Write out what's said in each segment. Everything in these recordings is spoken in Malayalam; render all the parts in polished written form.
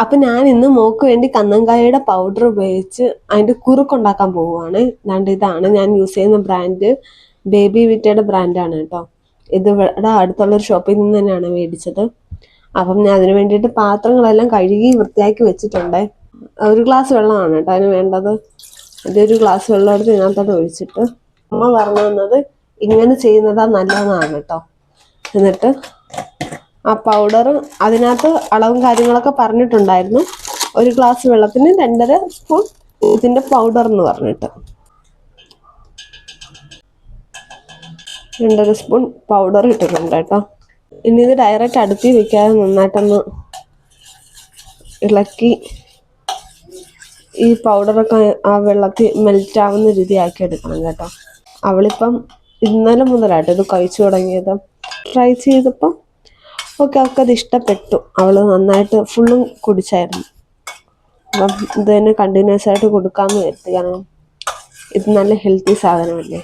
അപ്പം ഞാൻ ഇന്ന് മോക്ക് വേണ്ടി കന്നങ്കായയുടെ പൗഡർ ഉപയോഗിച്ച് അതിൻ്റെ കുറുക്കുണ്ടാക്കാൻ പോവുകയാണ്. അതാണ്ട് ഇതാണ് ഞാൻ യൂസ് ചെയ്യുന്ന ബ്രാൻഡ്, ബേബി വിറ്റയുടെ ബ്രാൻഡാണ് കേട്ടോ. ഇത് ഇവിടെ അടുത്തുള്ളൊരു ഷോപ്പിൽ നിന്ന് തന്നെയാണ് മേടിച്ചത്. അപ്പം ഞാൻ അതിന് വേണ്ടിയിട്ട് പാത്രങ്ങളെല്ലാം കഴുകി വൃത്തിയാക്കി വെച്ചിട്ടുണ്ട്. 1 ഗ്ലാസ് വെള്ളമാണ് കേട്ടോ അതിന് വേണ്ടത്. ഒരു ഗ്ലാസ് വെള്ളം എടുത്ത് ഇതിനകത്തോട്ട് ഒഴിച്ചിട്ട് അമ്മ പറഞ്ഞു തന്നത് ഇങ്ങനെ ചെയ്യുന്നതാ നല്ലതാണ് കേട്ടോ. എന്നിട്ട് ആ പൗഡർ അതിനകത്ത് അളവും കാര്യങ്ങളൊക്കെ പറഞ്ഞിട്ടുണ്ടായിരുന്നു. 1 ഗ്ലാസ് വെള്ളത്തിന് 2.5 സ്പൂൺ ഇതിൻ്റെ പൗഡർ എന്ന് പറഞ്ഞിട്ട് 2.5 സ്പൂൺ പൗഡർ ഇട്ടിട്ടുണ്ട് കേട്ടോ. ഇനി ഇത് ഡയറക്റ്റ് അടുപ്പിൽ വെക്കാതെ നന്നായിട്ടൊന്ന് ഇളക്കി ഈ പൗഡറൊക്കെ ആ വെള്ളത്തിൽ മെൽറ്റ് ആവുന്ന രീതിയാക്കി എടുക്കണം കേട്ടോ. അവളിപ്പം ഇന്നലെ മുതലാട്ടോ ഇത് കഴിച്ചു തുടങ്ങിയത്. ട്രൈ ചെയ്തപ്പോൾ അവൾക്ക് അത് ഇഷ്ടപ്പെട്ടു. അവൾ നന്നായിട്ട് ഫുള്ളും കുടിച്ചായിരുന്നു. അപ്പം ഇത് തന്നെ കണ്ടിന്യൂസ് ആയിട്ട് കൊടുക്കാമെന്ന് കരുതി. കാരണം ഇത് നല്ല ഹെൽത്തി സാധനമല്ലേ.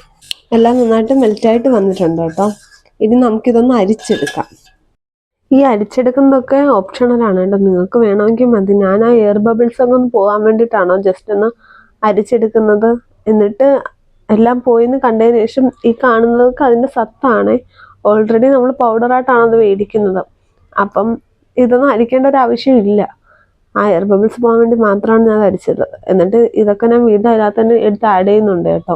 എല്ലാം നന്നായിട്ട് മെൽറ്റായിട്ട് വന്നിട്ടുണ്ട് കേട്ടോ. ഇനി നമുക്കിതൊന്ന് അരിച്ചെടുക്കാം. ഈ അരിച്ചെടുക്കുന്നതൊക്കെ ഓപ്ഷണലാണ് കേട്ടോ. നിങ്ങൾക്ക് വേണമെങ്കിൽ മതി. ഞാൻ ആ എയർ ബബിൾസ് ഒക്കെ ഒന്ന് പോകാൻ വേണ്ടിയിട്ടാണോ ജസ്റ്റ് ഒന്ന് അരിച്ചെടുക്കുന്നത്. എന്നിട്ട് എല്ലാം പോയിന്ന് കണ്ടതിന് ശേഷം ഈ കാണുന്നതൊക്കെ അതിൻ്റെ സത്താണ്. ഓൾറെഡി നമ്മൾ പൗഡറായിട്ടാണ് അത് മേടിക്കുന്നത്. അപ്പം ഇതൊന്നും അരിക്കേണ്ട ഒരു ആവശ്യമില്ല. ആ എയർ ബബിൾസ് പോകാൻ വേണ്ടി മാത്രമാണ് ഞാൻ അരിച്ചത്. എന്നിട്ട് ഇതൊക്കെ ഞാൻ വീണ്ടും അതിനകത്ത് തന്നെ എടുത്ത് ആഡ് ചെയ്യുന്നുണ്ട് കേട്ടോ.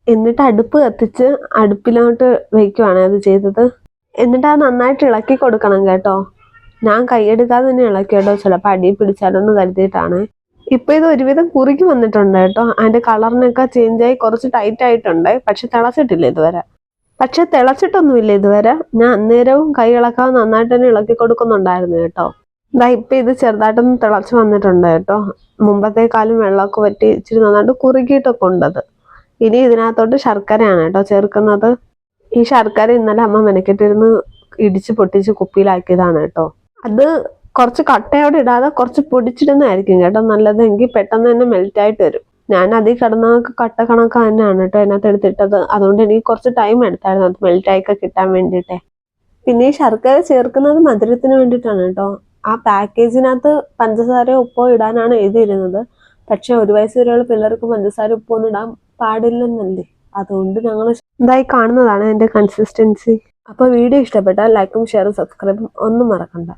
എന്നിട്ട് അടുപ്പ് കത്തിച്ച് അടുപ്പിലോട്ട് വയ്ക്കുവാണ് അത് ചെയ്തത്. എന്നിട്ട് അത് നന്നായിട്ട് ഇളക്കി കൊടുക്കണം കേട്ടോ. ഞാൻ കൈയെടുക്കാതെ തന്നെ ഇളക്കി കേട്ടോ. ചിലപ്പോൾ അടി പിടിച്ചാലൊന്ന് കരുതിയിട്ടാണ്. ഇപ്പം ഇത് ഒരുവിധം കുറുക്കി വന്നിട്ടുണ്ട് കേട്ടോ. അതിൻ്റെ കളറിനൊക്കെ ചേഞ്ചായി കുറച്ച് ടൈറ്റ് ആയിട്ടുണ്ട്. പക്ഷെ തിളച്ചിട്ടില്ല ഇതുവരെ. പക്ഷെ തിളച്ചിട്ടൊന്നുമില്ല ഇതുവരെ. ഞാൻ അന്നേരവും കൈ ഇളക്കാതെ നന്നായിട്ട് തന്നെ ഇളക്കി കൊടുക്കുന്നുണ്ടായിരുന്നു കേട്ടോ. ഇപ്പം ഇത് ചെറുതായിട്ടൊന്ന് തിളച്ച് വന്നിട്ടുണ്ട് കേട്ടോ. മുമ്പത്തേക്കാളും വെള്ളമൊക്കെ വറ്റി ഇച്ചിരി നന്നായിട്ട് കുറുകിയിട്ടൊക്കെ ഉണ്ടത്. ഇനി ഇതിനകത്തോട്ട് ശർക്കരയാണ് കേട്ടോ ചേർക്കുന്നത്. ഈ ശർക്കര ഇന്നലെ അമ്മ മെനക്കെട്ടിരുന്ന് ഇടിച്ച് പൊട്ടിച്ച് കുപ്പിയിലാക്കിയതാണ് കേട്ടോ. അത് കുറച്ച് കട്ടയോടെ ഇടാതെ കുറച്ച് പൊടിച്ചിടുന്നതായിരിക്കും കേട്ടോ നല്ലതെങ്കിൽ പെട്ടെന്ന് തന്നെ മെൽറ്റായിട്ട് വരും. ഞാൻ അതിൽ കിടന്നതൊക്കെ കട്ട കണക്ക് തന്നെയാണ് കേട്ടോ അതിനകത്ത് എടുത്തിട്ടത്. അതുകൊണ്ട് എനിക്ക് കുറച്ച് ടൈം എടുത്തായിരുന്നു അത് മെൽറ്റായിക്കെ കിട്ടാൻ വേണ്ടിയിട്ടേ. പിന്നെ ഈ ശർക്കര ചേർക്കുന്നത് മധുരത്തിന് വേണ്ടിയിട്ടാണ് കേട്ടോ. ആ പാക്കേജിനകത്ത് പഞ്ചസാരയോ ഉപ്പോ ഇടാനാണ് എഴുതിയിരുന്നത്. പക്ഷെ 1 വയസ്സ് വരെയുള്ള പിള്ളേർക്ക് പഞ്ചസാര ഉപ്പൊന്നും ഇടാൻ പാടില്ലെന്നല്ലേ. അതുകൊണ്ട് ഞങ്ങൾ ഇതായി കാണുന്നതാണ് എൻ്റെ കൺസിസ്റ്റൻസി. അപ്പോൾ വീഡിയോ ഇഷ്ടപ്പെട്ടാൽ ലൈക്കും ഷെയറും സബ്സ്ക്രൈബും ഒന്നും മറക്കണ്ട.